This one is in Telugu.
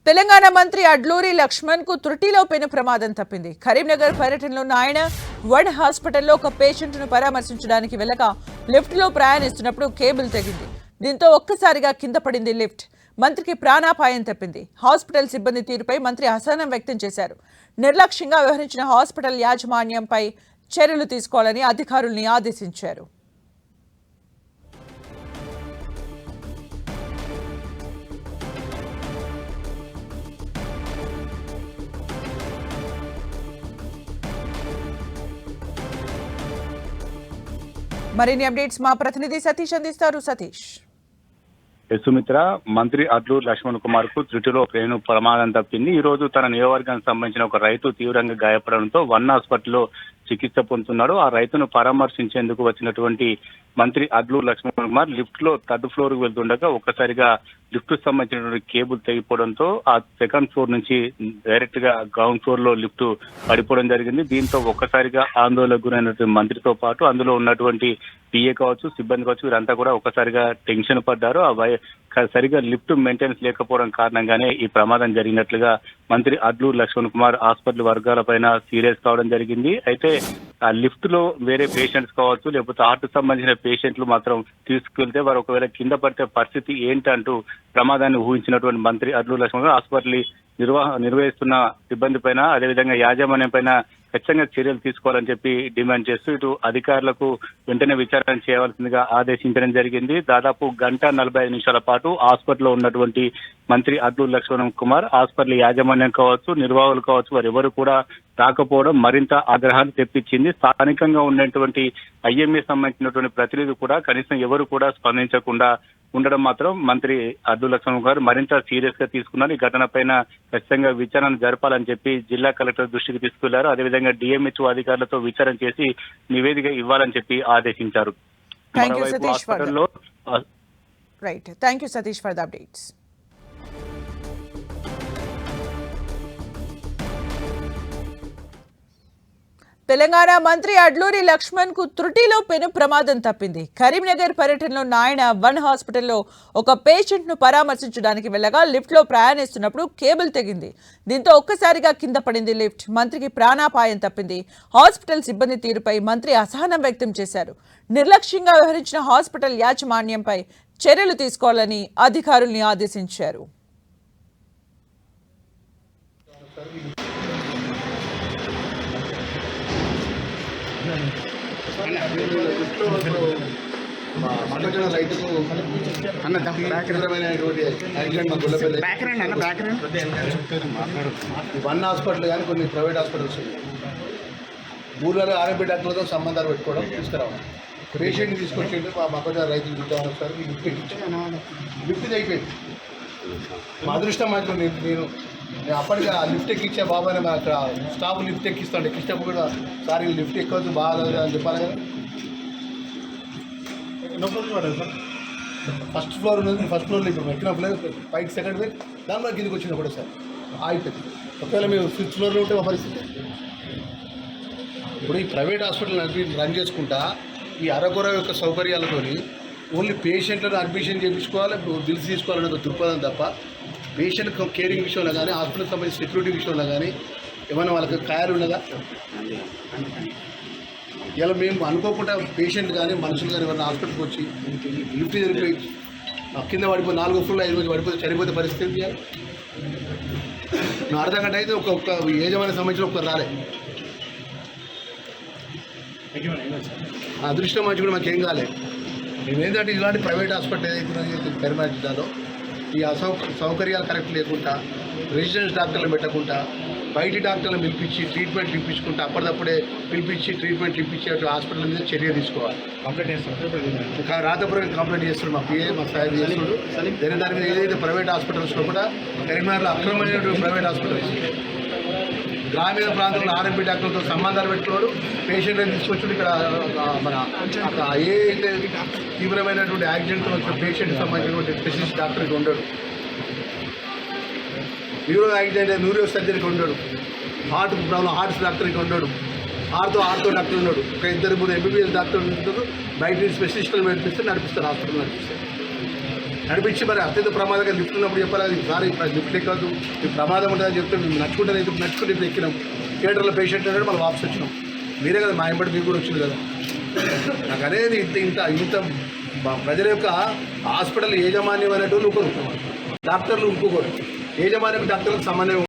తెలంగాణ మంత్రి అడ్లూరి లక్ష్మణ్ కు త్రుటిలో పెను ప్రమాదం తప్పింది. కరీంనగర్ పర్యటనలో ఆయన వడ్ హాస్పిటల్లో ఒక పేషెంట్ ను పరామర్శించడానికి వెళ్ళగా లిఫ్ట్ లో ప్రయాణిస్తున్నప్పుడు కేబుల్ తెగింది. దీంతో ఒక్కసారిగా కింద పడింది లిఫ్ట్. మంత్రికి ప్రాణాపాయం తప్పింది. హాస్పిటల్ సిబ్బంది తీరుపై మంత్రి అసహనం వ్యక్తం చేశారు. నిర్లక్ష్యంగా వ్యవహరించిన హాస్పిటల్ యాజమాన్యంపై చర్యలు తీసుకోవాలని అధికారుల్ని ఆదేశించారు. మరిన్ని అప్డేట్స్ మా ప్రతినిధి సతీష్ అందిస్తారు. సతీష్. సుమిత్ర, మంత్రి అడ్లూరి లక్ష్మణ్ కుమార్ కు త్రుటిలో ప్రేణు ప్రమాదం తప్పింది. ఈ రోజు తన నియోజకవర్గానికి సంబంధించిన ఒక రైతు తీవ్రంగా గాయపడడంతో వన్ హాస్పిటల్లో చికిత్స పొందుతున్నాడు. ఆ రైతును పరామర్శించేందుకు వచ్చినటువంటి మంత్రి అడ్లూరి లక్ష్మణ్ కుమార్ లిఫ్ట్ లో థర్డ్ ఫ్లోర్ కు వెళ్తుండగా ఒక్కసారిగా లిఫ్ట్ కు సంబంధించినటువంటి కేబుల్ తెగిపోవడంతో ఆ సెకండ్ ఫ్లోర్ నుంచి డైరెక్ట్ గా గ్రౌండ్ ఫ్లోర్ లో లిఫ్ట్ పడిపోవడం జరిగింది. దీంతో ఒక్కసారిగా ఆందోళనకు గురైనటువంటి మంత్రితో పాటు అందులో ఉన్నటువంటి పిఏ కావచ్చు, సిబ్బంది కావచ్చు, వీరంతా కూడా ఒక్కసారిగా టెన్షన్ పడ్డారు. సరిగా లిఫ్ట్ మెయింటెనెన్స్ లేకపోవడం కారణంగానే ఈ ప్రమాదం జరిగినట్లుగా మంత్రి అడ్లూరి లక్ష్మణ్ కుమార్ హాస్పిటల్ వర్గాలపైన సీరియస్ కావడం జరిగింది. అయితే ఆ లిఫ్ట్ లో వేరే పేషెంట్స్ కావచ్చు, లేకపోతే హార్ట్ సంబంధించిన పేషెంట్లు మాత్రం తీసుకెళ్తే వారు ఒకవేళ కింద పడితే పరిస్థితి ఏంటంటూ ప్రమాదాన్ని ఊహించినటువంటి మంత్రి అడ్లూరి లక్ష్మణ్ కుమార్ హాస్పిటల్ నిర్వహిస్తున్న సిబ్బంది పైన, అదేవిధంగా యాజమాన్యం పైన ఖచ్చితంగా చర్యలు తీసుకోవాలని చెప్పి డిమాండ్ చేస్తూ ఇటు అధికారులకు వెంటనే విచారణ చేయవలసిందిగా ఆదేశించడం జరిగింది. దాదాపు 1:45 నిమిషాల పాటు హాస్పిటల్లో ఉన్నటువంటి మంత్రి అడ్లూరి లక్ష్మణ్ కుమార్ హాస్పిటల్ యాజమాన్యం కావచ్చు, నిర్వాహకులు కావచ్చు, వారు ఎవరు కూడా రాకపోవడం మరింత ఆగ్రహాన్ని తెప్పించింది. స్థానికంగా ఉన్నటువంటి ఐఎంఏ సంబంధించినటువంటి ప్రతినిధి కూడా కనీసం ఎవరు కూడా స్పందించకుండా ఉండడం మాత్రం మంత్రి అడ్లూరి లక్ష్మణ్ గారు మరింత సీరియస్ గా తీసుకున్నారు. ఈ ఘటన పైన ఖచ్చితంగా విచారణ జరపాలని చెప్పి జిల్లా కలెక్టర్ దృష్టికి తీసుకెళ్లారు. అదేవిధంగా డిఎంహెచ్ఓ అధికారులతో విచారణ చేసి నివేదిక ఇవ్వాలని చెప్పి ఆదేశించారు. తెలంగాణ మంత్రి అడ్లూరి లక్ష్మణ్ కు త్రుటిలో పెను ప్రమాదం తప్పింది. కరీంనగర్ పర్యటనలో ఆయన వన్ హాస్పిటల్లో ఒక పేషెంట్ ను పరామర్శించడానికి వెళ్ళగా లిఫ్ట్ లో ప్రయాణిస్తున్నప్పుడు కేబుల్ తెగింది. దీంతో ఒక్కసారిగా కింద పడింది లిఫ్ట్. మంత్రికి ప్రాణాపాయం తప్పింది. హాస్పిటల్ సిబ్బంది తీరుపై మంత్రి అసహనం వ్యక్తం చేశారు. నిర్లక్ష్యంగా వ్యవహరించిన హాస్పిటల్ యాజమాన్యంపై చర్యలు తీసుకోవాలని అధికారుల్ని ఆదేశించారు. వన్ హాస్పిటల్ కానీ కొన్ని ప్రైవేట్ హాస్పిటల్స్ ఊళ్ళో ఆర్ఎంపీ డాక్టర్లతో సంబంధాలు పెట్టుకోవడం, తీసుకురావడం. పేషెంట్ని తీసుకొచ్చిండు మా మొక్కజొన్న రైతులు చూద్దామని ఒకసారి లిఫ్ట్ అయిపోయింది. మా అదృష్టం మాత్రం నేను అప్పటికి ఆ లిఫ్ట్ ఎక్కించే బాబాయ్ అక్కడ స్టాఫ్ లిఫ్ట్ ఎక్కిస్తాను. ఎక్కించినప్పుడు కూడా సార్ లిఫ్ట్ ఎక్కవద్దు బాగాలేదు అని చెప్పాలి కదా. ఫస్ట్ ఫ్లోర్ ఉన్నది, ఫస్ట్ ఫ్లోర్లో ఇప్పుడు ఎక్కినప్పుడు పైకి సెకండ్ ఫ్లోర్ దానిలో కిందకి వచ్చినా కూడా సార్ ఆగిపోయింది. ఒకవేళ మేము 6th ఫ్లోర్లో ఉంటే మా పరిస్థితి. ఇప్పుడు ఈ ప్రైవేట్ హాస్పిటల్ రన్ చేసుకుంటా ఈ అరకొర యొక్క సౌకర్యాలతో ఓన్లీ పేషెంట్లను అడ్మిషన్ చేయించుకోవాలి, బిల్స్ తీసుకోవాలనే ఒక దృక్పథం తప్ప పేషెంట్ కేరింగ్ విషయంలో కానీ, హాస్పిటల్కి సంబంధించిన సెక్యూరిటీ విషయంలో కానీ ఏమైనా వాళ్ళకి ఖయాలు ఉన్నదా? ఇలా మేము అనుకోకుండా పేషెంట్ కానీ మనుషులు కానీ ఎవరైనా హాస్పిటల్కి వచ్చి లిఫ్ట్ జరిగిపోయి కింద పడిపోయి 4వ ఫ్లోర్లో 5 రోజులు పడిపోతే చనిపోతే పరిస్థితి చేయాలి. నువ్వు అర్ధ గంట అయితే ఒక్క యజమానికి సంబంధించిన ఒక్కరు రాలే. అదృష్టం మంచి కూడా మాకేం కాలేదు. మేమేంటంటే ఇలాంటి ప్రైవేట్ హాస్పిటల్ ఏదైతే కరీంనగర్ జిల్లాలో ఈ సౌకర్యాలు కరెక్ట్ లేకుండా, రెసిడెన్స్ డాక్టర్లు పెట్టకుండా, బయటి డాక్టర్లను పిలిపించి ట్రీట్మెంట్ ఇప్పించుకుంటా అప్పటిదప్పుడే పిలిపించి ట్రీట్మెంట్ ఇప్పించి అటు హాస్పిటల్ మీద చర్య తీసుకోవాలి. కంప్లైంట్ చేస్తారు, రాతపూర్వక కంప్లైంట్ చేస్తారు. మా పిఏ మా సాయి చేస్తున్నారు. దాని మీద ఏదైతే ప్రైవేట్ హాస్పిటల్స్లో కూడా కరీంనగర్లో అక్రమమైనటువంటి ప్రైవేట్ హాస్పిటల్స్ గ్రామీణ ప్రాంతంలో ఆర్ఎంపీ డాక్టర్లతో సంబంధాలు పెట్టుకోవడం, పేషెంట్ని తీసుకొచ్చి ఇక్కడ మన ఏదైతే తీవ్రమైనటువంటి యాక్సిడెంట్ వచ్చిన పేషెంట్కి సంబంధించినటువంటి స్పెషలిస్ట్ డాక్టర్కి ఉండడు, న్యూరో యాక్సిడెంట్ న్యూరో సర్జరీకి ఉండడు, హార్ట్ ప్రాబ్లం హార్ట్స్ డాక్టర్కి ఉండడు, ఆర్థో డాక్టర్ ఉన్నాడు. ఒక 2-3 ఎంబీబీఎస్ డాక్టర్లు ఉంటారు. బయట స్పెషలిస్టులు నడిపిస్తే నడిపిస్తారు, హాస్పిటల్ నడిపిస్తారు. నడిపించి మరి అత్యంత ప్రమాదంగా లిఫ్ట్ ఉన్నప్పుడు చెప్పాలి సారీ లిఫ్ట్ ఎక్కదు ఈ ప్రమాదం ఉంటుందని చెప్తే మేము నడుచుకుంటే ఇప్పుడు ఎక్కినాం. థియేటర్లో పేషెంట్ అంటే మనం వాపస్ వచ్చినాం. మీరే కదా మా ఎంబడి మీరు కూడా వచ్చింది కదా. నాకు అనేది ఇంత ప్రజల యొక్క హాస్పిటల్ యాజమాన్యం అనేటువంటి ఒకరు, డాక్టర్లు ఇంకొకరు. యాజమాన్యం డాక్టర్లకు సంబంధం